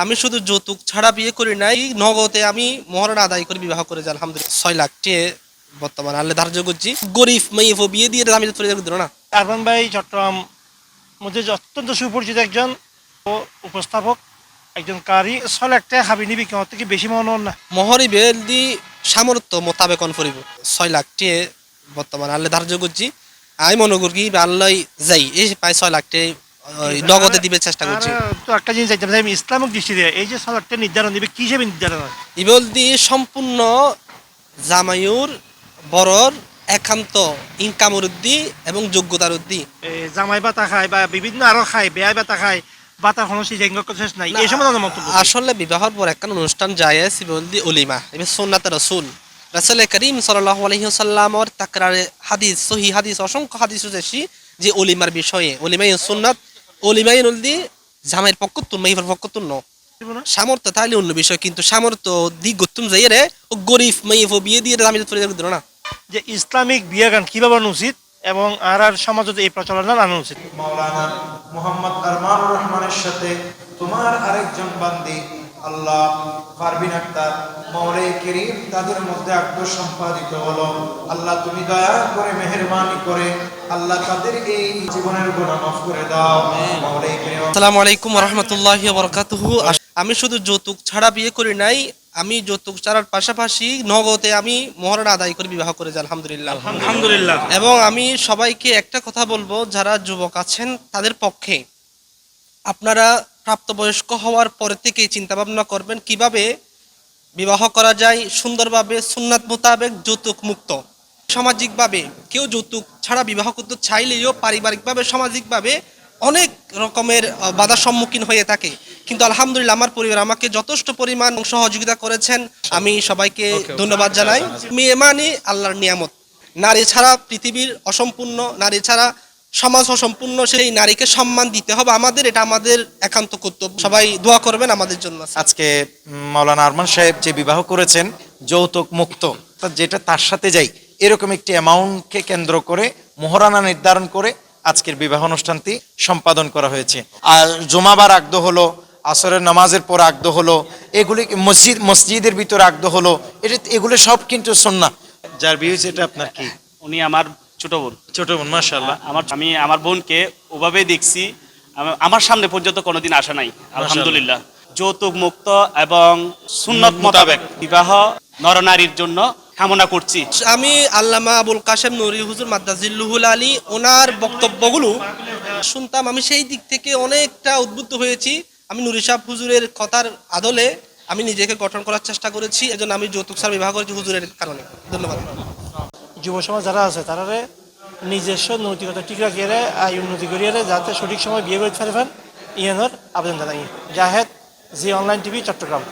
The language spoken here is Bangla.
আমি শুধু যৌতুক ছাড়া বিয়ে করি নাই, নগদে আমি মহারণা আদায় করে বিবাহ করে যাই আলহামদুলিল্লাহ। 6 লাখ টিয়ে বর্তমানে আল্লাহ ধার্য করছি। গরিব মেয়ে বিয়ে দিয়ে আমি তো চলে যাবো না। আরমান ভাই চট্টগ্রাম মধ্যে অত্যন্ত সুপরিচিত একজন উপস্থাপক, একজন কারি। 6 লাখ টাকা হাবি নিবি কেমন থেকে বেশি মনে হন না? মহরি বেল দি সামর্থ্য মোতাবেক করিব 6 লাখ টিয়ে বর্তমানে আল্লাহ ধার্য করছি। আমি মনে করি আল্লাহ যাই এই প্রায় 6 লাখ টিয়ে নগদে দিবে চেষ্টা করছি। তো একটা জিনিস চাইতে আমি ইসলামিক দৃষ্টিতে এই যে 6 লাখ টাকা নির্ধারণ দিবে কি হিসেবে নির্ধারণ হয়? ইবল দি সম্পূর্ণ জামাইউর বরর একান্ত ইনকামর উদ্দি এবং যোগ্যতার উদ্দি। জামাই বাতা খায় বা বিভিন্ন আরো খায়, বেয়াই বাতা খায়, বাতা কোনো শেষ নাই, এই সময় মন্তব্য আসলে বিবাহর পর একটা অনুষ্ঠান যায় সিবলদি অলিমা এবার সুন্নাতে রসুল রাসূল করিম সাল্লাল্লাহু আলাইহি ওয়াসাল্লামর তাকরারে হাদিস সহিহ হাদিস অসংখ্য হাদিস রয়েছে যে অলিমার বিষয়ে অলিমাই সুন্নাত অলিমাই নলদি জামাইয়ের পক্ষ তুন মাইফের পক্ষ তুন সামর্থ্য তাহলে অন্য বিষয়, কিন্তু সামর্থ্য দিক গতুম যাই রে ও গরিব মাইফ বিয়ে দিয়ে আমি তো চলে যাবো না। যে ইসলামিক বিয়ে গান কিভাবে আনা উচিত এবং আর সমাজে এই প্রচলন আনা উচিত। মাওলানা মুহাম্মদ আরমানুর রহমানের সাথে তোমার আরেকজন বান্দি আল্লাহ পারভিন আক্তার মাওলাই করিম তাদের মধ্যে আগ্রহ সম্পাদিত হলো। আল্লাহ তুমি দয়া করে মেহেরবানি করে আল্লাহ তাদের এই জীবনের গুনাহ মাফ করে দাও। মাওলাই করিম। আসসালামু আলাইকুম ওয়া রাহমাতুল্লাহি ওয়া বারাকাতুহু। আমি শুধু যৌতুক ছাড়া বিয়ে করি নাই, আমি যৌতুক ছাড়ার পাশাপাশি নগদে আমি মহারণা আদায় করে বিবাহ করে যাই আলহামদুলিল্লাহ। আলহামদুলিল্লাহ। এবং আমি সবাইকে একটা কথা বলবো, যারা যুবক আছেন তাদের পক্ষে আপনারা প্রাপ্তবয়স্ক হওয়ার পরে থেকেই চিন্তা ভাবনা করবেন কিভাবে বিবাহ করা যায় সুন্দরভাবে সুন্নাত মোতাবেক যৌতুক মুক্ত। সামাজিকভাবে কেউ যৌতুক ছাড়া বিবাহ করতে চাইলেও পারিবারিকভাবে সামাজিকভাবে অনেক রকমের বাধার সম্মুখীন হয়ে থাকে, কিন্তু আলহামদুলিল্লাহ আমার পরিবার আমাকে যথেষ্ট পরিমাণ সহযোগিতা করেছেন। আমি সবাইকে ধন্যবাদ জানাই। মেয়ে মানে আল্লাহর নিয়ামত, নারী ছাড়া পৃথিবীর অসম্পূর্ণ, নারী ছাড়া সমাজ অসম্পূর্ণ। সেই নারীকে সম্মান দিতে হবে আমাদের, এটা আমাদের একান্ত কর্তব্য। সবাই দোয়া করবেন আমাদের জন্য। আজকে মাওলানা আরমান সাহেব যে বিবাহ করেছেন যৌতুক মুক্ত, যেটা তার সাথে যাই এরকম একটি অ্যামাউন্টকে কেন্দ্র করে মোহরানা নির্ধারণ করে আজকের বিবাহ অনুষ্ঠানটি সম্পাদন করা হয়েছে। আর জুমাবার আগদ হলো, আসরের নামাজের পর আগদ হলো, এগুলি মসজিদের ভিতরে আগদ হলো, এগুলো সব কিন্তু সুন্নাহ। যার বিয়ে হয়েছে এটা আপনার কি? উনি আমার ছোট বোন। ছোট বোন, মাশাআল্লাহ। আমি আমার বোনকে ওভাবেই দেখছি, আমার সামনে পর্যন্ত কোনোদিন আসা নাই আলহামদুলিল্লাহ। যৌতুক মুক্ত এবং সুন্নত মোতাবেক বিবাহ নরনারীর জন্য কামনা করছি। আমি আল্লামা আবুল কাশেম নুরি হুজুর মাদ্দাজিল্লুহুল আলী ওনার বক্তব্যগুলো শুনতাম, আমি সেই দিক থেকে অনেকটা উদ্বুদ্ধ হয়েছি। আমি নুরি সাহেব হুজুরের কথার আদলে আমি নিজেকে গঠন করার চেষ্টা করেছি, এজন্য আমি যৌতুক ছাড়া বিবাহ করেছি হুজুরের কারণে। ধন্যবাদ। যুব সমাজ যারা আছে তারা নিজস্ব নৈতিকতা ঠিক রাখিয়ে আয় উন্নতি করিয়ে যাতে সঠিক সময় বিয়ে করতে পারেন ইয়ানোর আবেদন জানাই। জাহেদ জি অনলাইন টিভি চট্টগ্রাম।